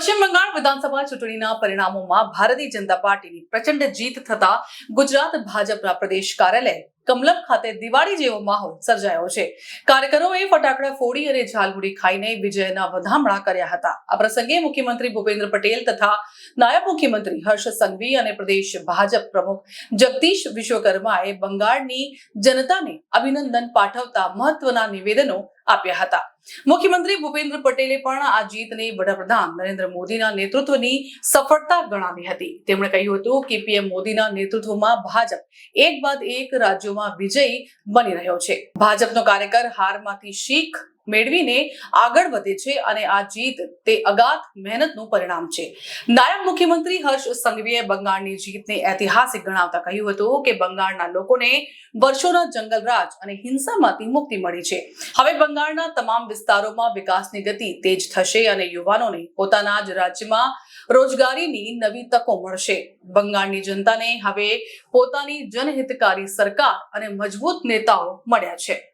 પશ્ચિમ બંગાળ વિધાનસભા ચૂંટણીના પરિણામોમાં ભારતીય જનતા પાર્ટીની પ્રચંડ જીત થતા ગુજરાત ભાજપના પ્રદેશ કાર્યાલય કમલમ ખાતે દિવાળી જેવો માહોલ સર્જાયો છે। કાર્યકરોએ ફટાકડા ફોડી અને ઝાલમુડી ખાઈને વિજયના વધામણા કર્યા હતા। આ પ્રસંગે મુખ્યમંત્રી ભૂપેન્દ્ર પટેલ તથા નાયબ મુખ્યમંત્રી હર્ષ સંઘવી અને પ્રદેશ ભાજપ પ્રમુખ જગદીશ વિશ્વકર્માએ બંગાળની જનતાને અભિનંદન પાઠવતા મહત્વના નિવેદનો આપ્યા હતા। મુખ્યમંત્રી ભૂપેન્દ્ર પટેલે પણ આ જીતને વડાપ્રધાન નરેન્દ્ર મોદીના નેતૃત્વની સફળતા ગણાવી હતી। તેમણે કહ્યું હતું કે પીએમ મોદીના નેતૃત્વમાં ભાજપ એક બાદ એક રાજ્યોમાં વિજયી બની રહ્યો છે। ભાજપનો કાર્યકર હારમાંથી શીખ મેળવીને આગળ વધે છે અને આ જીત તે અગાધ મહેનતનું પરિણામ છે। નાયબ મુખ્યમંત્રી હર્ષ સંઘવીએ બંગાળની જીતને ઐતિહાસિક ગણાવતા કહ્યું હતું કે બંગાળના લોકોને વર્ષોના જંગલરાજ અને હિંસામાંથી મુક્તિ મળી છે। હવે બંગાળના તમામ વિસ્તારોમાં વિકાસની ગતિ તેજ થશે અને યુવાનોને પોતાના જ રાજ્યમાં રોજગારીની નવી તકો મળશે। બંગાળની જનતાને હવે પોતાની જનહિતકારી સરકાર અને મજબૂત નેતાઓ મળ્યા છે।